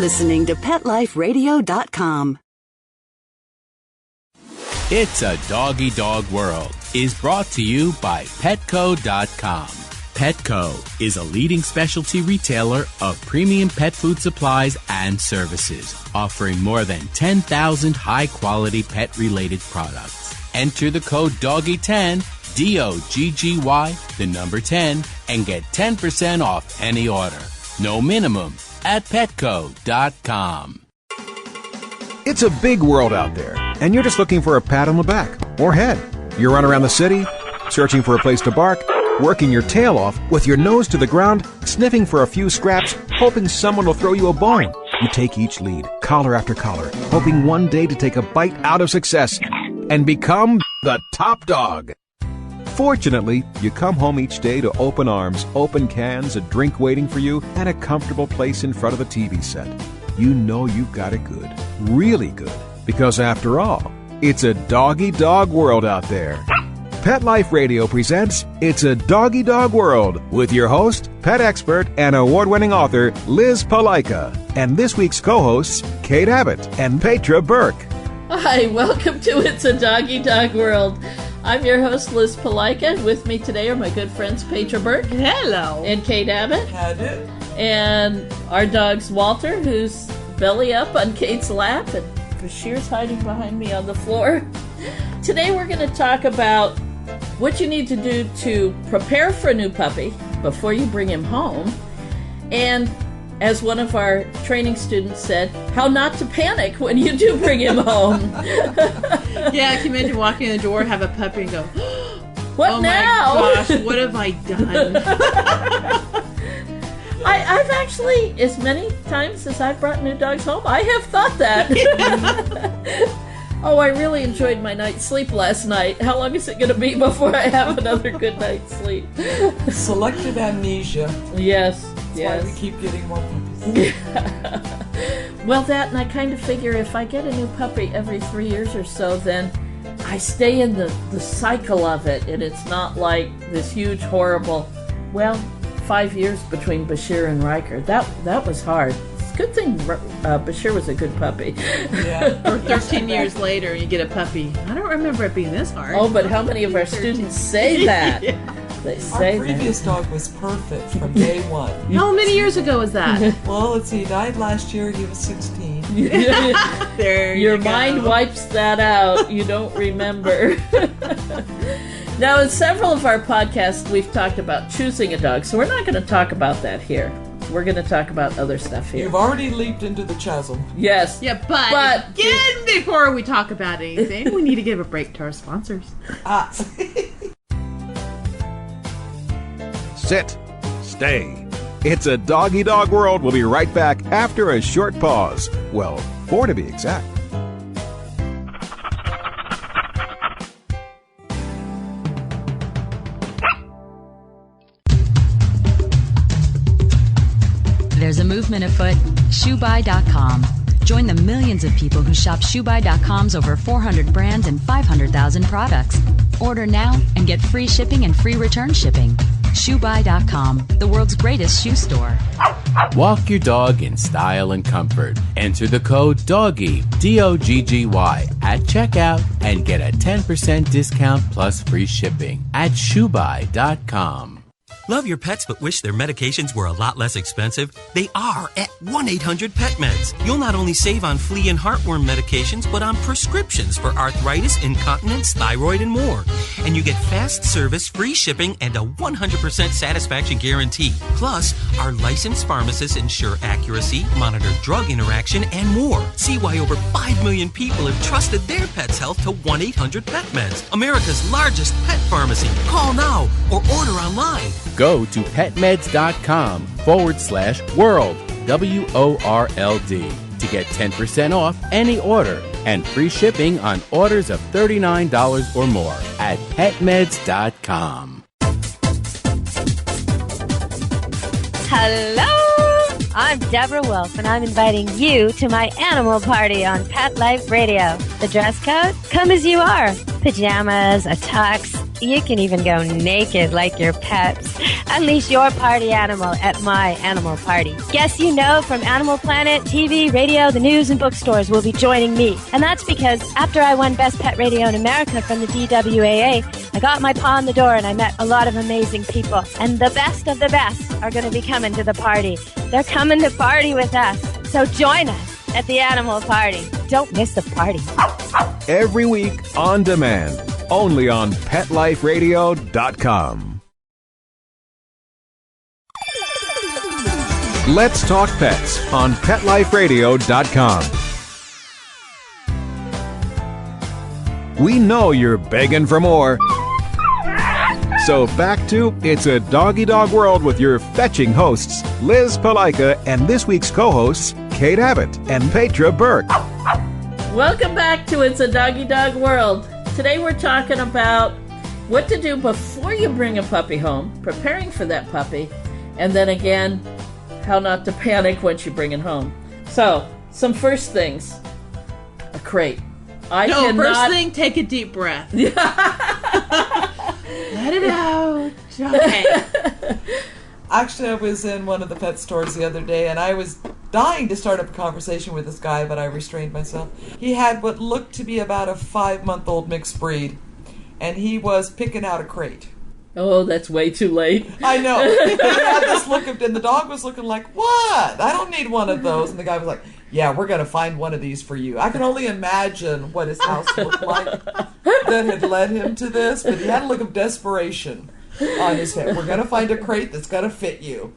listening to PetLifeRadio.com. It's a Doggy Dog World is brought to you by Petco.com. Petco is a leading specialty retailer of premium pet food supplies and services, offering more than 10,000 high-quality pet-related products. Enter the code DOGGY10, DOGGY, the number 10, and get 10% off any order. No minimum at Petco.com. It's a big world out there, and you're just looking for a pat on the back or head. You run around the city, searching for a place to bark, working your tail off with your nose to the ground, sniffing for a few scraps, hoping someone will throw you a bone. You take each lead, collar after collar, hoping one day to take a bite out of success and become the top dog. Fortunately, you come home each day to open arms, open cans, a drink waiting for you, and a comfortable place in front of the TV set. You know you've got it good, really good, because after all, it's a doggy dog world out there. Pet Life Radio presents It's a Doggy Dog World with your host, pet expert, and award-winning author Liz Palaika, and this week's co-hosts Kate Abbott and Petra Burke. Hi, welcome to It's a Doggy Dog World. I'm your host, Liz Palaika, and with me today are my good friends Petra Burke. Hello. And Kate Abbott. Hello. And our dog's Walter, who's belly up on Kate's lap, and Bashir's hiding behind me on the floor. Today we're going to talk about what you need to do to prepare for a new puppy before you bring him home, and as one of our training students said, how not to panic when you do bring him home. Yeah, can you imagine walking in the door, have a puppy, and go, what now? Oh my gosh, what have I done? I've actually, as many times as I've brought new dogs home, I have thought that. Oh, I really enjoyed my night's sleep last night. How long is it going to be before I have another good night's sleep? Selective amnesia. Yes. That's yes. why we keep getting more puppies. Well, that, and I kind of figure if I get a new puppy every 3 years or so, then I stay in the cycle of it, and it's not like this huge, horrible, 5 years between Bashir and Riker. That was hard. It's a good thing Bashir was a good puppy. Yeah. Or 13 years later, you get a puppy. I don't remember it being this hard. Oh, but how many of our students say that? Yeah. They say Our previous dog was perfect from day one. How many years ago was that? Well, let's see, he died last year. He was 16. There Your you go. mind wipes that out. You don't remember. Now, in several of our podcasts, we've talked about choosing a dog, so we're not going to talk about that here. We're going to talk about other stuff here. You've already leaped into the chasm. Yes. Yeah, but again, before we talk about anything, we need to give a break to our sponsors. Sit. Stay. It's a Doggy Dog World. We'll be right back after a short pause. Well, 4 to be exact. There's a movement afoot, ShoeBuy.com. Join the millions of people who shop ShoeBuy.com's over 400 brands and 500,000 products. Order now and get free shipping and free return shipping. ShoeBuy.com, the world's greatest shoe store. Walk your dog in style and comfort. Enter the code DOGGY, DOGGY, at checkout and get a 10% discount plus free shipping at ShoeBuy.com. Love your pets but wish their medications were a lot less expensive? They are at 1-800-PET-MEDS. You'll not only save on flea and heartworm medications, but on prescriptions for arthritis, incontinence, thyroid, and more. And you get fast service, free shipping, and a 100% satisfaction guarantee. Plus, our licensed pharmacists ensure accuracy, monitor drug interaction, and more. See why over 5 million people have trusted their pet's health to 1-800-PET-MEDS, America's largest pet pharmacy. Call now or order online. Go to petmeds.com/world, WORLD, to get 10% off any order and free shipping on orders of $39 or more at petmeds.com. Hello! I'm Deborah Wolf, and I'm inviting you to my animal party on Pet Life Radio. The dress code? Come as you are. Pajamas, a tux, You can even go naked like your pets. Unleash your party animal at my animal party. Guests you know from Animal Planet, TV, radio, the news, and bookstores will be joining me. And that's because after I won Best Pet Radio in America from the DWAA, I got my paw in the door and I met a lot of amazing people. And the best of the best are going to be coming to the party. They're coming to party with us. So join us at the animal party. Don't miss the party. Every week on demand, only on PetLifeRadio.com. Let's Talk Pets on PetLifeRadio.com. We know you're begging for more. So back to It's a Doggy Dog World with your fetching hosts, Liz Palika, and this week's co-hosts, Kate Abbott and Petra Burke. Welcome back to It's a Doggy Dog World. Today we're talking about what to do before you bring a puppy home, preparing for that puppy, and then again, how not to panic once you bring it home. So, some first things. A crate. First thing, take a deep breath. Let it out. Okay. Actually, I was in one of the pet stores the other day, and I was dying to start up a conversation with this guy, but I restrained myself. He had what looked to be about a 5-month-old mixed breed, and he was picking out a crate. Oh, that's way too late. I know. He had this look of, and the dog was looking like, what? I don't need one of those. And the guy was like, yeah, we're going to find one of these for you. I can only imagine what his house looked like that had led him to this, but he had a look of desperation on his head. We're going to find a crate that's going to fit you.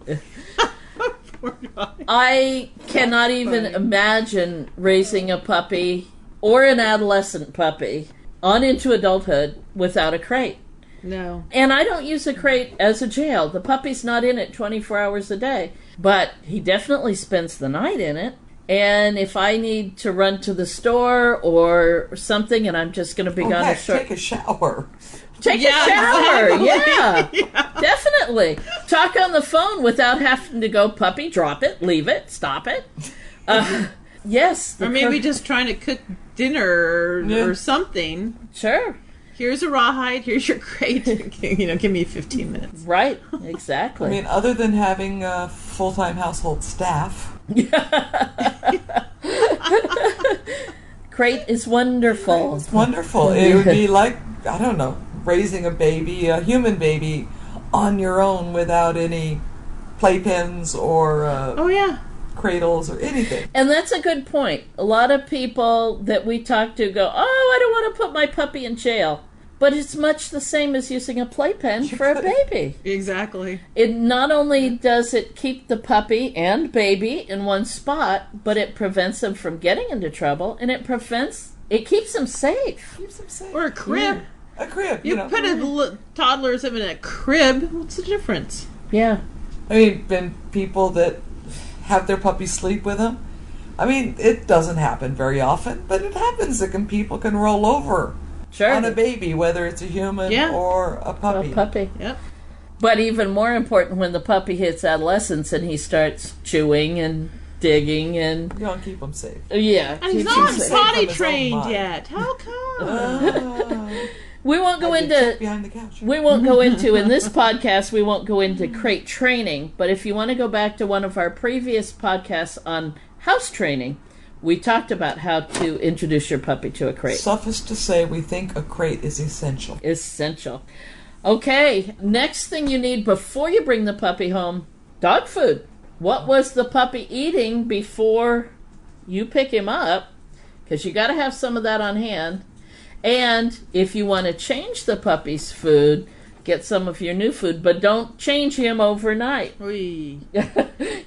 I cannot even imagine raising a puppy or an adolescent puppy on into adulthood without a crate. No. And I don't use a crate as a jail. The puppy's not in it 24 hours a day. But he definitely spends the night in it. And if I need to run to the store or something and I'm just going to be gone a short... take a shower. Take a shower, exactly. yeah, definitely. Talk on the phone without having to go, puppy, drop it, leave it, stop it. Yes. Or maybe just trying to cook dinner or something. Sure. Here's a rawhide, here's your crate. Give me 15 minutes. Right, exactly. I mean, other than having full-time household staff. Crate is wonderful. It's wonderful. It would be like, I don't know, raising a baby, a human baby, on your own without any playpens or cradles or anything. And that's a good point. A lot of people that we talk to go, oh, I don't want to put my puppy in jail. But it's much the same as using a playpen for a baby. Exactly. It not only does it keep the puppy and baby in one spot, but it prevents them from getting into trouble, and it keeps them safe. Or a crib. Yeah. A crib. You put a toddler in a crib. What's the difference? Yeah. I mean, been people that have their puppies sleep with them. I mean, it doesn't happen very often, but it happens that people can roll over. Sure. On a baby, whether it's a human or a puppy. A puppy. Yep. But even more important when the puppy hits adolescence and he starts chewing and digging and... You don't keep him safe. Yeah. And he's not potty trained yet. How come? We won't go into... Behind the couch. We won't go into, in this podcast, we won't go into crate training. But if you want to go back to one of our previous podcasts on house training, we talked about how to introduce your puppy to a crate. Suffice to say, we think a crate is essential. Essential. Okay, next thing you need before you bring the puppy home, dog food. What was the puppy eating before you pick him up? Because you got to have some of that on hand. And if you want to change the puppy's food, get some of your new food, but don't change him overnight.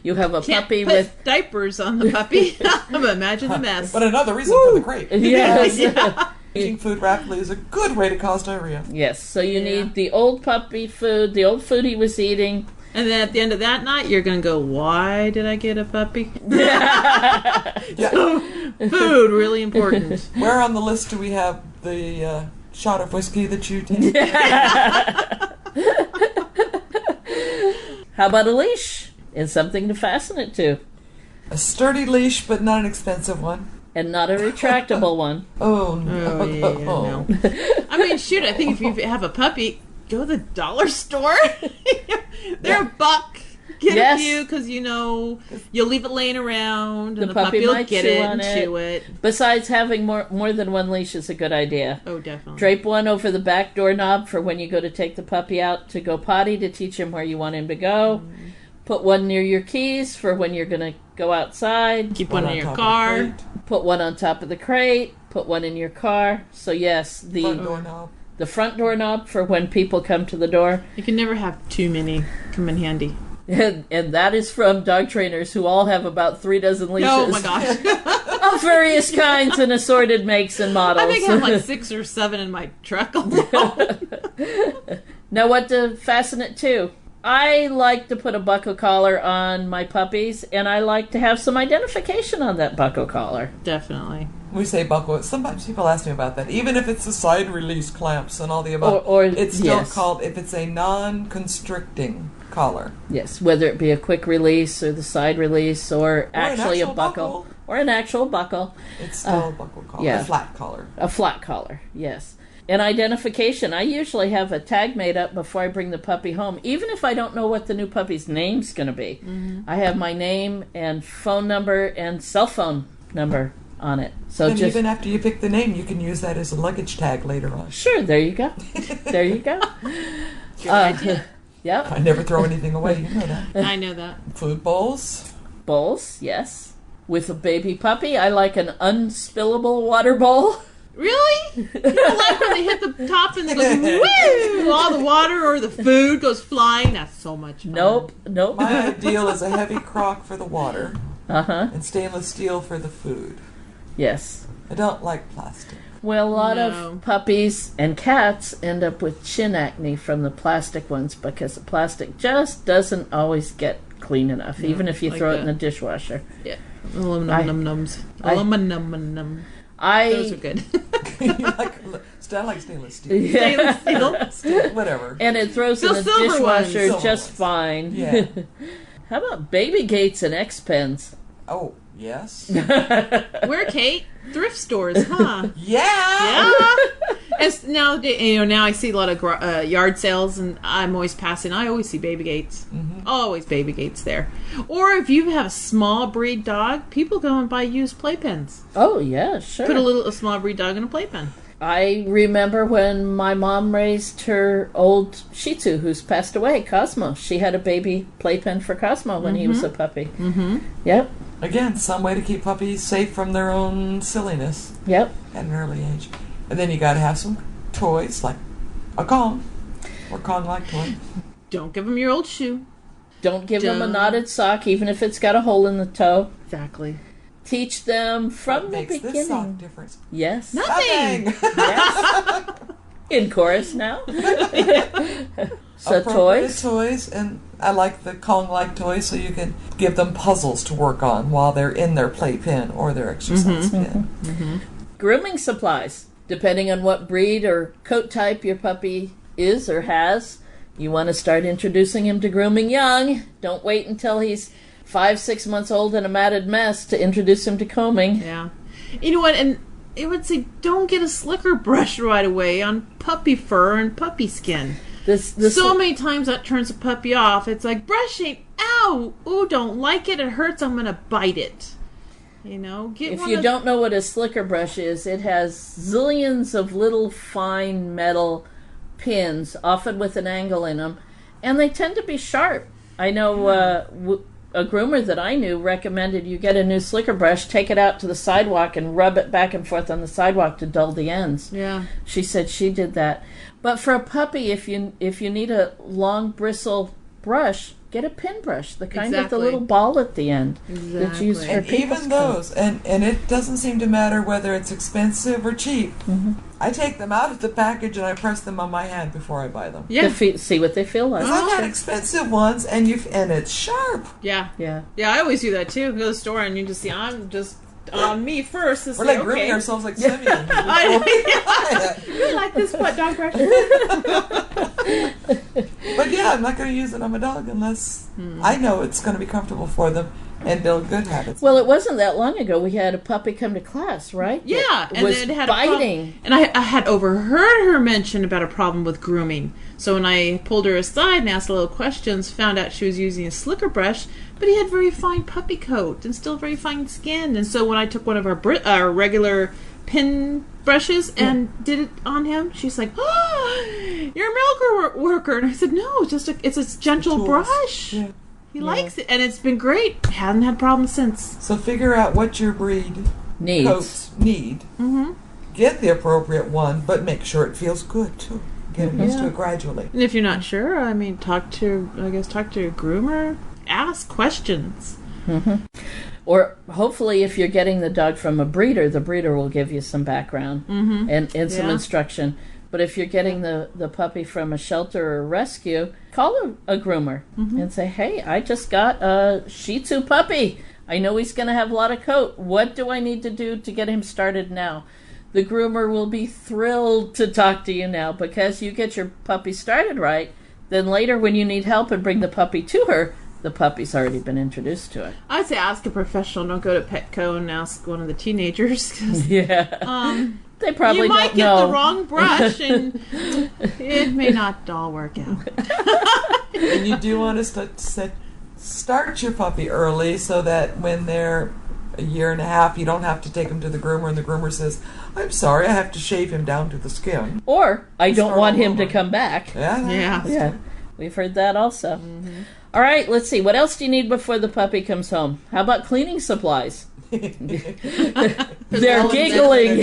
You have a puppy put with diapers on the puppy. Imagine the mess. But another reason for the crate. Yes. Eating food rapidly is a good way to cause diarrhea. Yes, so you need the old puppy food, the old food he was eating. And then at the end of that night, you're going to go, why did I get a puppy? Food, really important. Where on the list do we have the shot of whiskey that you take? How about a leash and something to fasten it to? A sturdy leash, but not an expensive one. And not a retractable one. Oh, no. No. I mean, shoot, I think if you have a puppy, go to the dollar store. They're $1. Get a few because you'll leave it laying around and the puppy will get it and chew it. Besides, having more than one leash is a good idea. Oh, definitely. Drape one over the back doorknob for when you go to take the puppy out to go potty to teach him where you want him to go. Put one near your keys for when you're going to go outside. Keep one in your car. Put one on top of the crate. Put one in your car. So yes, the front doorknob for when people come to the door. You can never have too many come in handy. And that is from dog trainers who all have about 3 dozen leashes. Oh my gosh. Of various kinds and assorted makes and models. I think I have like 6 or 7 in my truck alone. Now what to fasten it to? I like to put a buckle collar on my puppies, and I like to have some identification on that buckle collar. Definitely. We say buckle. Sometimes people ask me about that. Even if it's the side release clamps and all the above, or it's still called, if it's a non-constricting collar. Yes, whether it be a quick release or the side release or actually a buckle. Or an actual buckle. It's still a buckle collar. Yeah. A flat collar. A flat collar, yes. And identification. I usually have a tag made up before I bring the puppy home, even if I don't know what the new puppy's name's going to be. Mm-hmm. I have my name and phone number and cell phone number on it. So and even after you pick the name, you can use that as a luggage tag later on. Sure, there you go. There you go. Good idea. Yep. I never throw anything away. You know that. I know that. Food bowls. Bowls, yes. With a baby puppy, I like an unspillable water bowl. Really? You don't like when they hit the top and they go, woo! All the water or the food goes flying? That's so much fun. Nope. My ideal is a heavy crock for the water. And stainless steel for the food. Yes. I don't like plastic. Well, a lot of puppies and cats end up with chin acne from the plastic ones because the plastic just doesn't always get clean enough, even if you throw it in the dishwasher. Yeah. Aluminum-nums. Aluminum-num. Those are good. I like stainless steel. Yeah. Stainless steel. Whatever. And it throws in the dishwasher just fine. Yeah. How about baby gates and X-Pens? Oh, yes. Where, Kate? Thrift stores, huh? Yeah. And now I see a lot of yard sales, and I'm always passing. I always see baby gates. Mm-hmm. Always baby gates there. Or if you have a small breed dog, people go and buy used playpens. Oh yeah, sure. Put a small breed dog in a playpen. I remember when my mom raised her old Shih Tzu, who's passed away, Cosmo. She had a baby playpen for Cosmo when he was a puppy. Mm-hmm. Yep. Again, some way to keep puppies safe from their own silliness. Yep. At an early age. And then you got to have some toys, like a Kong, or Kong-like toy. Don't give them your old shoe. Don't give them a knotted sock, even if it's got a hole in the toe. Exactly. Teach them from the beginning. What makes this sock difference? Yes. Nothing. Yes. In chorus now. So toys, and I like the Kong-like toys, so you can give them puzzles to work on while they're in their playpen or their exercise pen. Mm-hmm. Grooming supplies. Depending on what breed or coat type your puppy is or has, you want to start introducing him to grooming young. Don't wait until he's 5-6 months old and a matted mess to introduce him to combing. Yeah. You know what? And it would say don't get a slicker brush right away on puppy fur and puppy skin. So many times that turns a puppy off. It's like, brushing, ow, ooh, don't like it, it hurts, I'm going to bite it. You know, if you don't know what a slicker brush is, it has zillions of little fine metal pins, often with an angle in them, and they tend to be sharp. I know a groomer that I knew recommended you get a new slicker brush, take it out to the sidewalk, and rub it back and forth on the sidewalk to dull the ends. Yeah, she said she did that. But for a puppy, if you need a long bristle brush, get a pin brush, the kind with the little ball at the end that's used for people's even those, and it doesn't seem to matter whether it's expensive or cheap. Mm-hmm. I take them out of the package and I press them on my hand before I buy them. Yeah, to see what they feel like. I've had expensive ones, and it's sharp. Yeah. Yeah. Yeah, I always do that too. Go to the store and you just see, on me first. To We're say, like grooming okay. ourselves like Simeon. You like this butt dog brush? But yeah, I'm not going to use it on my dog unless I know it's going to be comfortable for them and build good habits. Well, it wasn't that long ago we had a puppy come to class, right? Yeah, It and was it had biting. and I had overheard her mention about a problem with grooming. So when I pulled her aside and asked little questions, found out she was using a slicker brush, but he had very fine puppy coat and still very fine skin. And so when I took one of our regular pin brushes and did it on him, she's like, "Oh, you're a milk worker." And I said, "No, it's a gentle brush." Yeah. He likes it, and it's been great. Hasn't had problems since. So figure out what your breed coats need. Mm-hmm. Get the appropriate one, but make sure it feels good too. Get used to it gradually. And if you're not sure, I mean, talk to a groomer. Ask questions. Mm-hmm. Or hopefully, if you're getting the dog from a breeder, the breeder will give you some background and some instruction. But if you're getting the puppy from a shelter or rescue, call a groomer and say, "Hey, I just got a Shih Tzu puppy. I know he's going to have a lot of coat. What do I need to do to get him started now?" The groomer will be thrilled to talk to you now, because you get your puppy started right. Then later, when you need help and bring the puppy to her, the puppy's already been introduced to it. I'd say ask a professional. Don't go to Petco and ask one of the teenagers. They probably you might don't get know. the wrong brush, and it may not all work out. And you do want to start your puppy early, so that when they're a year and a half, you don't have to take them to the groomer, and the groomer says, "I'm sorry, I have to shave him down to the skin." Or, "I don't want him to come back." Yeah. We've heard that also. All right, let's see. What else do you need before the puppy comes home? How about cleaning supplies? They're giggling.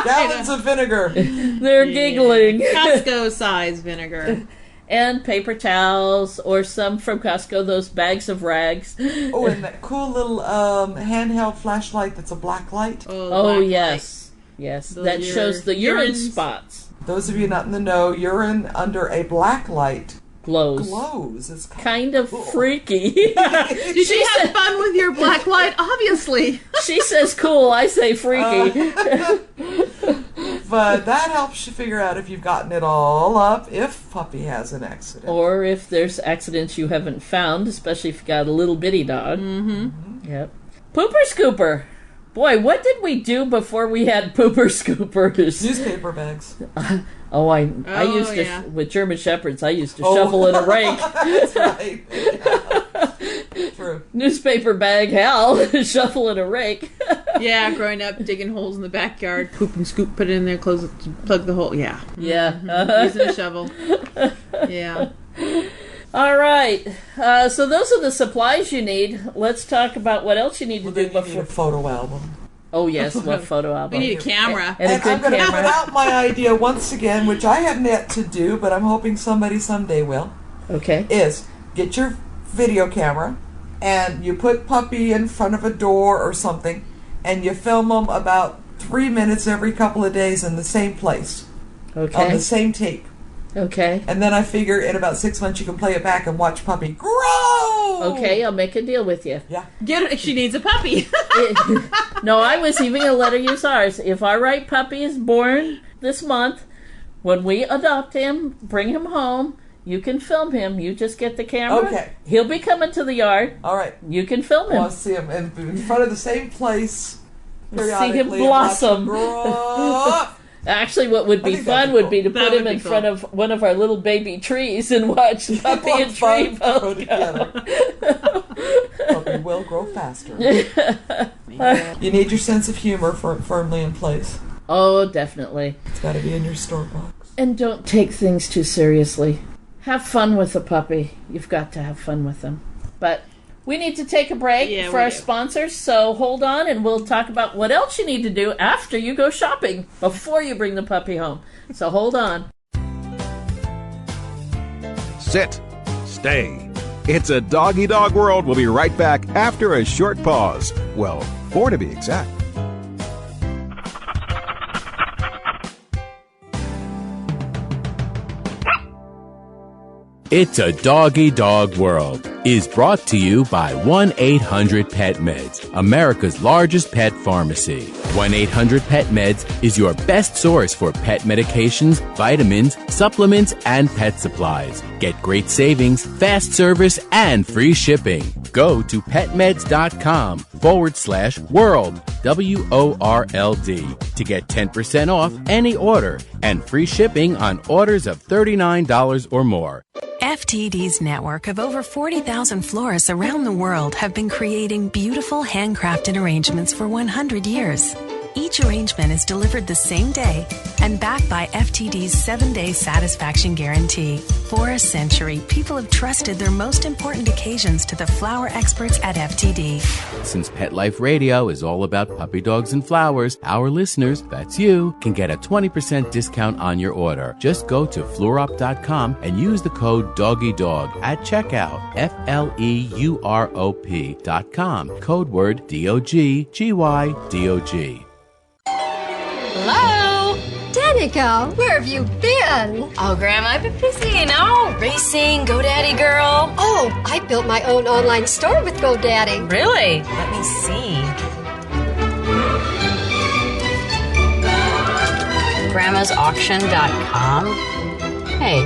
Gallons of vinegar. They're giggling. Costco size vinegar. And paper towels, or some from Costco, those bags of rags. Oh, and that cool little handheld flashlight that's a black light. Oh, yes. Yes, that shows the urine spots. Those of you not in the know, urine under a black light glows. It's kind of freaky. Did you have fun with your black light? Obviously. She says cool, I say freaky. But that helps you figure out if you've gotten it all up, if puppy has an accident. Or if there's accidents you haven't found, especially if you've got a little bitty dog. Yep. Pooper scooper. Boy, what did we do before we had pooper scoopers? Newspaper bags. I used to, with German Shepherds, I used to shovel in a rake. That's right. Yeah. True. Newspaper bag, hell, shovel in a rake. Yeah, growing up, digging holes in the backyard, poop and scoop, put it in there, close it, plug the hole. Yeah. Yeah. Using a shovel. Yeah. All right. So those are the supplies you need. Let's talk about what else you need to do before. You need a photo album. Oh, yes, what photo album? We need a camera. And a good I'm going to camera. put out my idea once again, which I have yet to do, but I'm hoping somebody someday will. Okay. Is get your video camera, and you put puppy in front of a door or something, and you film them about 3 minutes every couple of days in the same place. Okay. On the same tape. Okay. And then I figure in about 6 months you can play it back and watch puppy grow. Okay, I'll make a deal with you. Yeah. Get her, she needs a puppy. No, I was even going to let her use ours. If our right puppy is born this month, when we adopt him, bring him home, you can film him. You just get the camera. Okay. He'll be coming to the yard. All right. You can film him. I want to see him in front of the same place See him periodically. blossom. And watch him grow up. Actually, what would be think that'd fun be would be to That put would him be in cool. front of one of our little baby trees and watch puppy and tree Grow both together. go. Puppy will grow faster. You need your sense of humor firmly in place. Oh, definitely. It's got to be in your store box. And don't take things too seriously. Have fun with the puppy. You've got to have fun with them. But we need to take a break for our sponsors, so hold on and we'll talk about what else you need to do after you go shopping, before you bring the puppy home. So hold on. Sit. Stay. It's a doggy dog world. We'll be right back after a short pause. Well, 4 to be exact. It's a Doggy Dog World is brought to you by 1-800-PET-MEDS, America's largest pet pharmacy. 1-800-PET-MEDS is your best source for pet medications, vitamins, supplements, and pet supplies. Get great savings, fast service, and free shipping. Go to petmeds.com/world, WORLD, to get 10% off any order and free shipping on orders of $39 or more. FTD's network of over 40,000 florists around the world have been creating beautiful handcrafted arrangements for 100 years. Each arrangement is delivered the same day and backed by FTD's 7-day satisfaction guarantee. For a century, people have trusted their most important occasions to the flower experts at FTD. Since Pet Life Radio is all about puppy dogs and flowers, our listeners, that's you, can get a 20% discount on your order. Just go to fluorop.com and use the code DOGGYDOG at checkout. FLEUROP.com. Code word DOGGYDOG. Hello? Danica, where have you been? Oh, Grandma, I've been busy, racing, GoDaddy girl. Oh, I built my own online store with GoDaddy. Really? Let me see. Grandma'sAuction.com. Hey,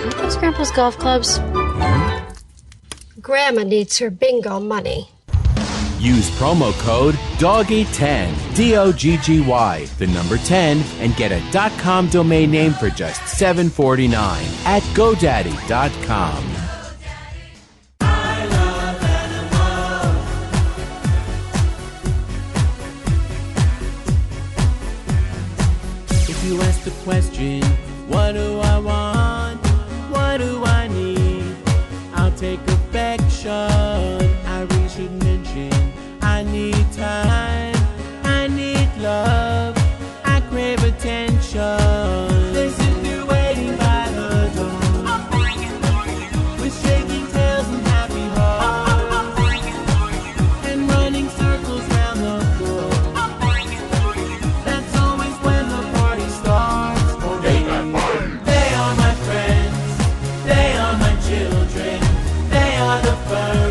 aren't those Grandpa's golf clubs? Grandma needs her bingo money. Use promo code DOGGY10, DOGGY, the number 10, and get a .com domain name for just $7.49 at GoDaddy.com. If you ask the question, what do I want? What do I need? I'll take affection. I really should mention I need time, I need love, I crave attention. Listen to waiting by the door. I'm bringing for you. With shaking tails and happy hearts. I'm bringing for you. And running circles round the floor. I'm bringing for you. That's always when the party starts. They are my friends. They are my children. They are the furry.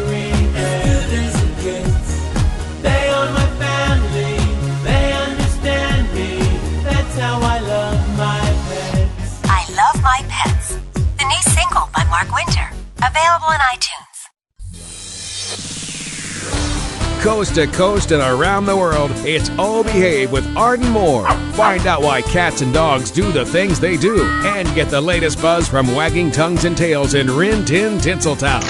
Mark Winter. Available on iTunes. Coast to coast and around the world, it's Oh Behave with Arden Moore. Find out why cats and dogs do the things they do and get the latest buzz from wagging tongues and tails in Rin Tin Tinseltown.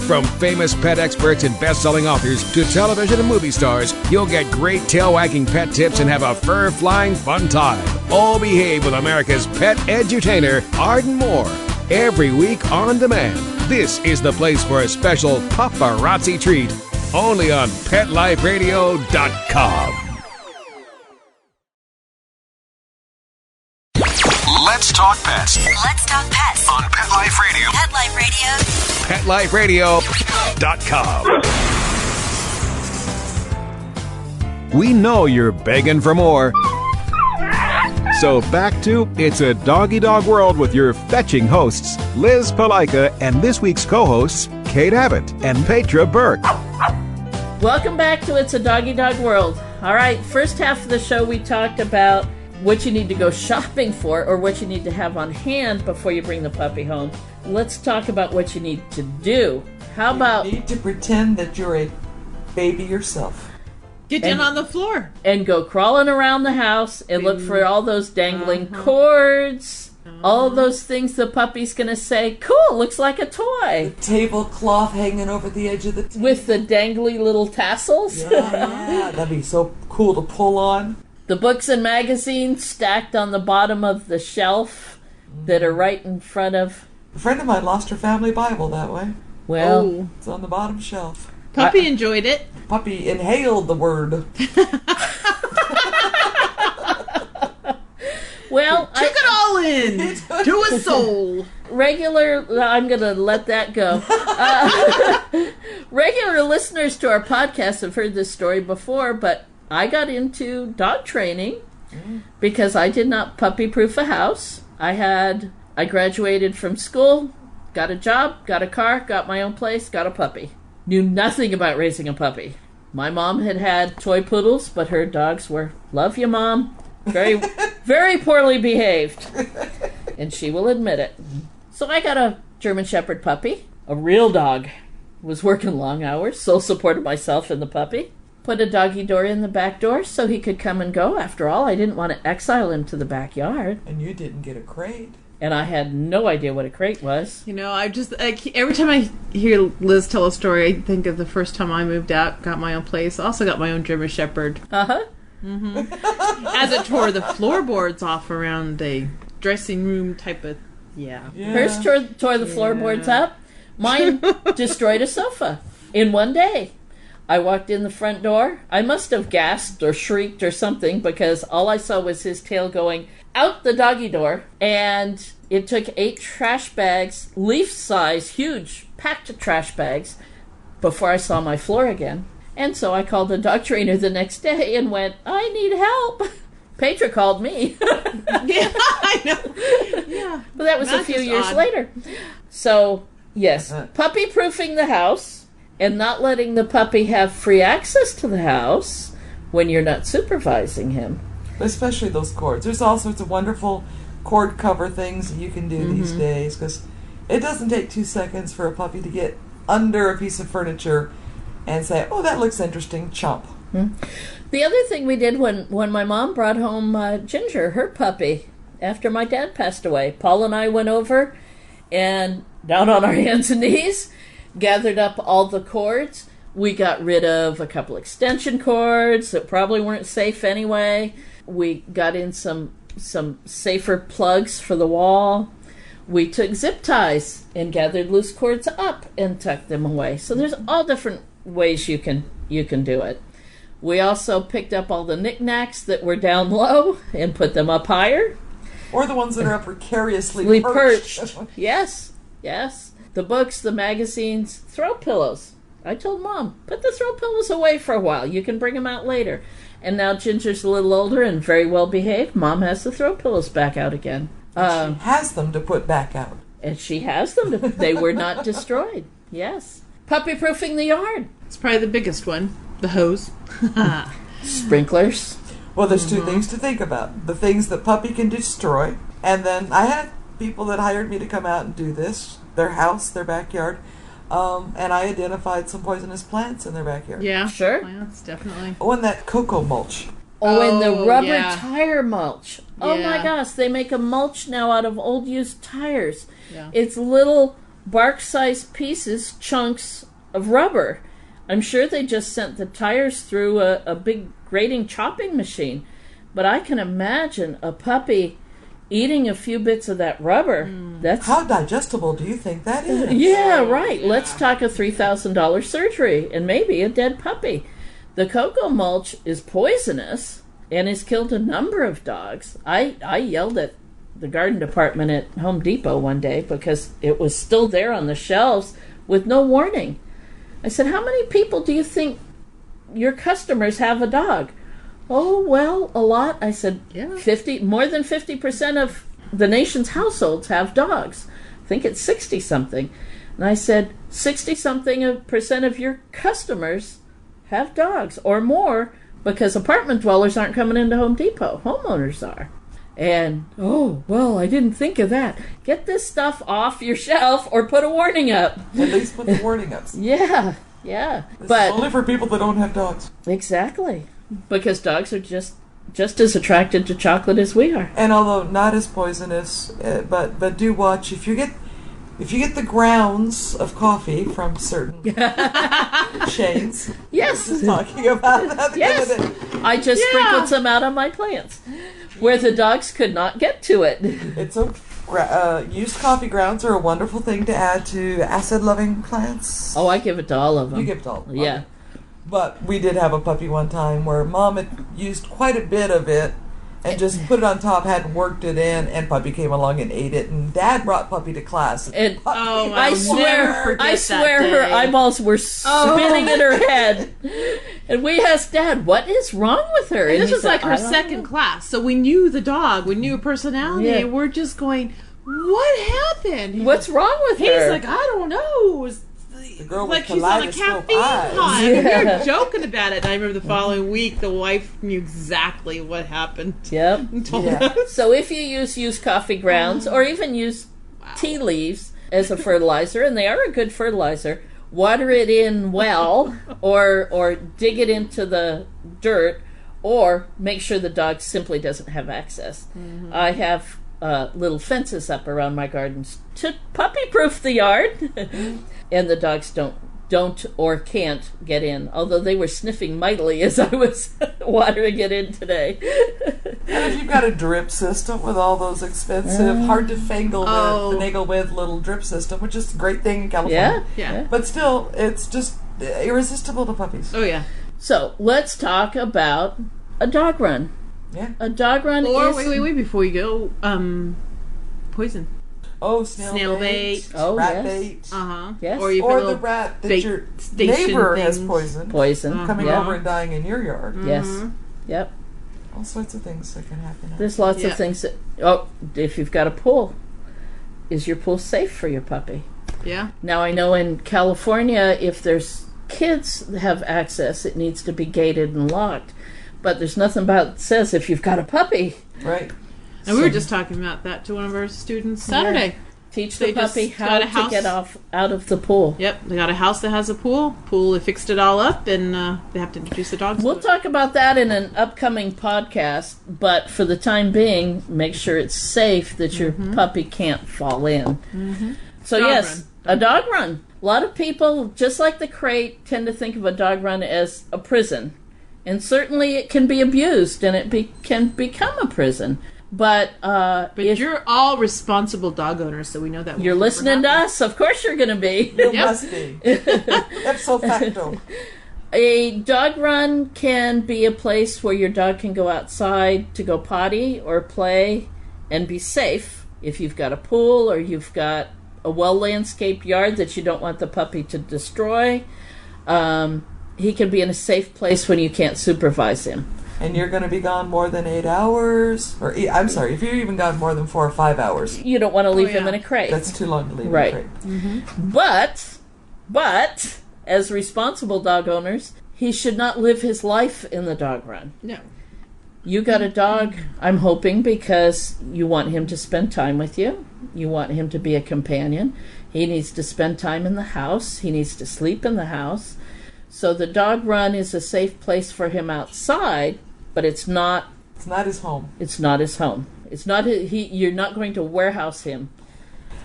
From famous pet experts and best-selling authors to television and movie stars, you'll get great tail-wagging pet tips and have a fur-flying fun time. Oh Behave with America's pet edutainer, Arden Moore. Every week on demand. This is the place for a special paparazzi treat. Only on PetLifeRadio.com. Let's talk pets. Let's talk pets on Pet Life Radio. Pet Life Radio. PetLifeRadio.com. We know you're begging for more. So back to It's a Doggy Dog World with your fetching hosts, Liz Palika, and this week's co-hosts, Kate Abbott and Petra Burke. Welcome back to It's a Doggy Dog World. All right, first half of the show we talked about what you need to go shopping for or what you need to have on hand before you bring the puppy home. Let's talk about what you need to do. How about... You need to pretend that you're a baby yourself. Get down on the floor. And go crawling around the house and look for all those dangling cords, all those things the puppy's going to say, cool, looks like a toy. The tablecloth hanging over the edge of the table. With the dangly little tassels. Yeah, that'd be so cool to pull on. The books and magazines stacked on the bottom of the shelf that are right in front of... A friend of mine lost her family Bible that way. Well... It's on the bottom shelf. Puppy enjoyed it. Puppy inhaled the word. Well, took it all in to a soul. I'm going to let that go. Regular listeners to our podcast have heard this story before, but I got into dog training because I did not puppy-proof a house. I graduated from school, got a job, got a car, got my own place, got a puppy. Knew nothing about raising a puppy. My mom had toy poodles, but her dogs were, love you, Mom, very, very poorly behaved. And she will admit it. So I got a German Shepherd puppy, a real dog. Was working long hours, sole supported myself and the puppy. Put a doggy door in the back door so he could come and go. After all, I didn't want to exile him to the backyard. And you didn't get a crate. And I had no idea what a crate was. You know, every time I hear Liz tell a story, I think of the first time I moved out, got my own place. Also got my own German Shepherd. Uh-huh. Mm-hmm. As it tore the floorboards off around a dressing room type of, yeah. Hers tore the floorboards up. Mine destroyed a sofa in one day. I walked in the front door. I must have gasped or shrieked or something because all I saw was his tail going out the doggy door, and it took 8 trash bags, leaf size, huge, packed trash bags, before I saw my floor again. And so I called the dog trainer the next day and went, I need help. Petra called me. Yeah, I know. Yeah. But that was a few years later. So, yes, puppy-proofing the house and not letting the puppy have free access to the house when you're not supervising him. Especially those cords. There's all sorts of wonderful cord cover things that you can do these days, because it doesn't take 2 seconds for a puppy to get under a piece of furniture and say, oh, that looks interesting, chomp. The other thing we did when my mom brought home Ginger, her puppy, after my dad passed away, Paul and I went over and down on our hands and knees, gathered up all the cords. We got rid of a couple extension cords that probably weren't safe anyway. We got in some safer plugs for the wall. We took zip ties and gathered loose cords up and tucked them away. So there's all different ways you can do it. We also picked up all the knickknacks that were down low and put them up higher. Or the ones that are precariously perched. Yes. The books, the magazines, throw pillows. I told Mom, put the throw pillows away for a while. You can bring them out later. And now Ginger's a little older and very well behaved. Mom has the throw pillows back out again. She has them to put back out. And she has them. They were not destroyed. Yes. Puppy-proofing the yard. It's probably the biggest one. The hose. Sprinklers. Well, there's two things to think about. The things that puppy can destroy. And then I had people that hired me to come out and do this. Their house, their backyard. And I identified some poisonous plants in their backyard. Yeah. Sure. Plants, definitely. Oh, and that cocoa mulch. Oh, and the rubber tire mulch. Oh my gosh, they make a mulch now out of old used tires. Yeah. It's little bark-sized pieces, chunks of rubber. I'm sure they just sent the tires through a big grating chopping machine. But I can imagine a puppy eating a few bits of that rubber. That's how digestible do you think that is? Yeah, right. Yeah. Let's talk a $3,000 surgery and maybe a dead puppy. The cocoa mulch is poisonous and has killed a number of dogs. I yelled at the garden department at Home Depot one day because it was still there on the shelves with no warning. I said, how many people do you think your customers have a dog? Oh, well, a lot. I said, 50, more than 50% of the nation's households have dogs. I think it's 60-something. And I said, 60-something% of your customers have dogs or more because apartment dwellers aren't coming into Home Depot. Homeowners are. And, oh, well, I didn't think of that. Get this stuff off your shelf or put a warning up. At least put the warning up. Yeah. This is only for people that don't have dogs. Exactly. Because dogs are just as attracted to chocolate as we are. And although not as poisonous, but do watch if you get the grounds of coffee from certain chains. Yes, just talking about that. Yes, I just sprinkled some out on my plants where the dogs could not get to it. It's used coffee grounds are a wonderful thing to add to acid-loving plants. Oh, I give it to all of them. You give it to all of them. Yeah. But we did have a puppy one time where Mom had used quite a bit of it and just put it on top, hadn't worked it in, and Puppy came along and ate it. And Dad brought Puppy to class. And I swear her eyeballs were spinning in her head. And we asked Dad, what is wrong with her? And this was like her second class. So we knew the dog. We knew her personality. Yeah. And we're just going, what happened? What's wrong with her? He's like, I don't know. The girl like with she's on a kaleidoscope caffeine eyes. high. I mean, they're joking about it. And I remember the following week, the wife knew exactly what happened. Yep. And told us. So if you use coffee grounds or even use tea leaves as a fertilizer, and they are a good fertilizer, water it in well or dig it into the dirt, or make sure the dog simply doesn't have access. Mm-hmm. I have little fences up around my gardens to puppy-proof the yard, and the dogs don't or can't get in, although they were sniffing mightily as I was watering it in today. And if you've got a drip system with all those expensive, hard to finagle with little drip system, which is a great thing in California. Yeah. But still, it's just irresistible to puppies. Oh, yeah. So let's talk about a dog run. Yeah. A dog run or, is... wait, before you go, poison. Oh, snail bait. Oh, rat yes. bait. Uh-huh. Yes. Or the rat that your neighbor has poisoned. Coming over and dying in your yard. Mm-hmm. Yes. Yep. All sorts of things that can happen. There's lots of things that... Oh, if you've got a pool, is your pool safe for your puppy? Yeah. Now, I know in California, if there's kids that have access, it needs to be gated and locked. But there's nothing about that says if you've got a puppy. Right. And we were just talking about that to one of our students Saturday. Yeah. Teach the puppy how to get out of the pool. Yep, they got a house that has a pool. They fixed it all up, and they have to introduce the dogs. We'll talk about that in an upcoming podcast, but for the time being, make sure it's safe that your puppy can't fall in. Mm-hmm. So a dog run. A lot of people, just like the crate, tend to think of a dog run as a prison. And certainly it can be abused, and it can become a prison. But you're all responsible dog owners, so we know that. You're listening to us. Of course you're going to be. You must be. Ipso facto. A dog run can be a place where your dog can go outside to go potty or play and be safe. If you've got a pool or you've got a well-landscaped yard that you don't want the puppy to destroy, he can be in a safe place when you can't supervise him. And you're going to be gone more than 8 hours. If you're even gone more than 4 or 5 hours. You don't want to leave him in a crate. That's too long to leave in a crate. Mm-hmm. But, as responsible dog owners, he should not live his life in the dog run. No. You got a dog, I'm hoping, because you want him to spend time with you. You want him to be a companion. He needs to spend time in the house. He needs to sleep in the house. So the dog run is a safe place for him outside, but it's not... It's not his home. It's not his home. It's not you're not going to warehouse him.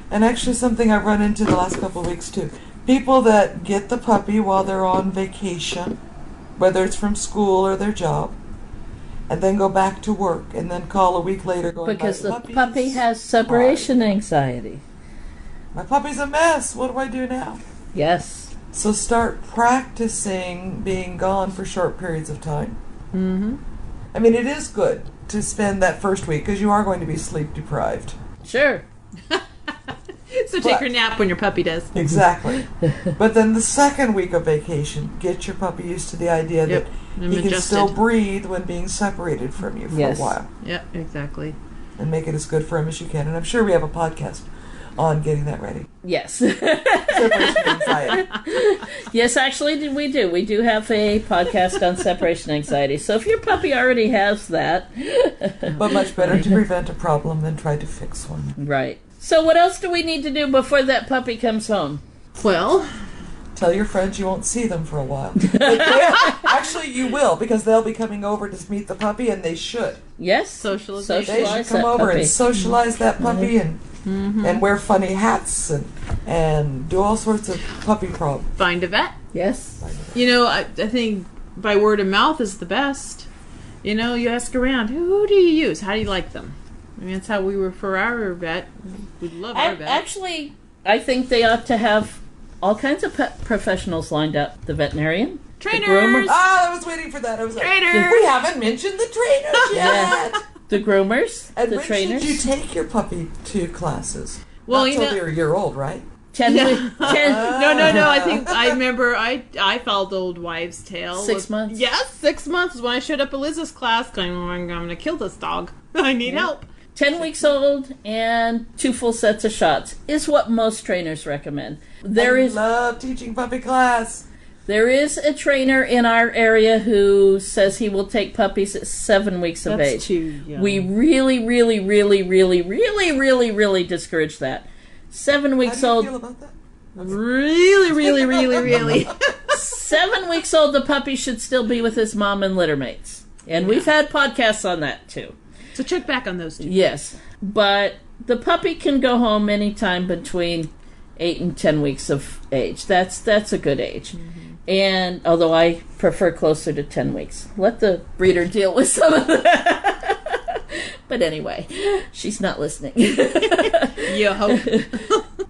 And actually something I've run into the last couple of weeks too. People that get the puppy while they're on vacation, whether it's from school or their job, and then go back to work and then call a week later going, because the puppy has separation anxiety. My puppy's a mess. What do I do now? Yes. So start practicing being gone for short periods of time. Mm-hmm. I mean, it is good to spend that first week because you are going to be sleep deprived. Sure. So take your nap when your puppy does. Exactly. But then the second week of vacation, get your puppy used to the idea that he can still breathe when being separated from you for a while. Yep, exactly. And make it as good for him as you can. And I'm sure we have a podcast on getting that ready. Yes. Separation anxiety. Yes, actually we do. We do have a podcast on separation anxiety. So if your puppy already has that... But much better to prevent a problem than try to fix one. Right. So what else do we need to do before that puppy comes home? Well... Tell your friends you won't see them for a while. Actually, you will, because they'll be coming over to meet the puppy, and they should. Yes. Socialization. They should come over and socialize that puppy and wear funny hats and do all sorts of puppy problems. Find a vet. Yes. You know, I think by word of mouth is the best. You know, you ask around, who do you use? How do you like them? I mean, that's how we refer our vet. We love our vet. Actually, I think they ought to have all kinds of pet professionals lined up. The veterinarian. Trainers. The groomers. I was waiting for that. I was trainers. Like, we haven't mentioned the trainers yet. Yeah. The groomers. And the when trainers. should you take your puppy to classes? Well, Not till they're a year old, right? 10 No. I remember I followed the old wives' tale. 6 months. Yes, 6 months is when I showed up at Liz's class going, I'm going to kill this dog. I need help. 10 weeks old and 2 full sets of shots is what most trainers recommend. I love teaching puppy class. There is a trainer in our area who says he will take puppies at 7 weeks of age. That's too young. We really discourage that. 7 weeks old. How do you feel about that? Really. 7 weeks old, the puppy should still be with his mom and litter mates. And we've had podcasts on that too. So check back on those two. Yes. But the puppy can go home anytime between 8 and 10 weeks of age. That's a good age. Mm-hmm. And although I prefer closer to 10 weeks. Let the breeder deal with some of that. But anyway, she's not listening. You hope.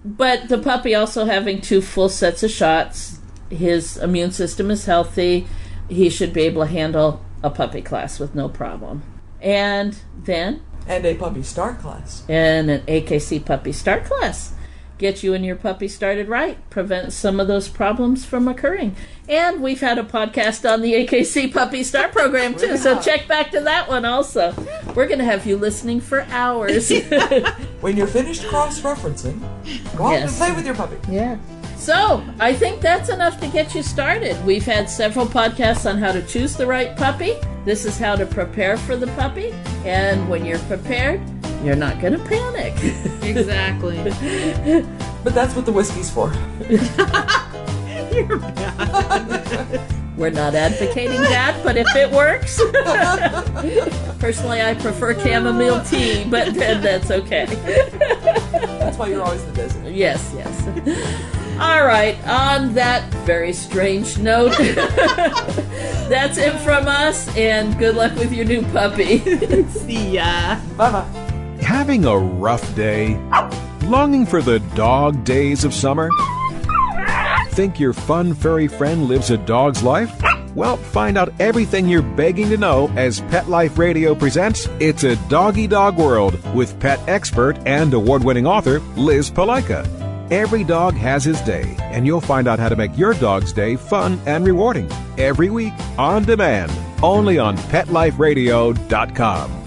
But the puppy also having 2 full sets of shots, his immune system is healthy. He should be able to handle a puppy class with no problem. And then... And a puppy start class. And an AKC puppy start class. Get you and your puppy started right. Prevent some of those problems from occurring. And we've had a podcast on the AKC Puppy Start program too, so check back to that one also. We're going to have you listening for hours. When you're finished cross-referencing, go out and play with your puppy. Yeah. So, I think that's enough to get you started. We've had several podcasts on how to choose the right puppy. This is how to prepare for the puppy. And when you're prepared, you're not going to panic. Exactly. But that's what the whiskey's for. You're bad. We're not advocating that, but if it works. Personally, I prefer chamomile tea, but that's okay. That's why you're always the designated. Yes. All right, on that very strange note, that's it from us, and good luck with your new puppy. See ya. Bye-bye. Having a rough day? Longing for the dog days of summer? Think your fun furry friend lives a dog's life? Well, find out everything you're begging to know as Pet Life Radio presents It's a Doggy Dog World with pet expert and award-winning author Liz Palaika. Every dog has his day, and you'll find out how to make your dog's day fun and rewarding. Every week, on demand, only on PetLifeRadio.com.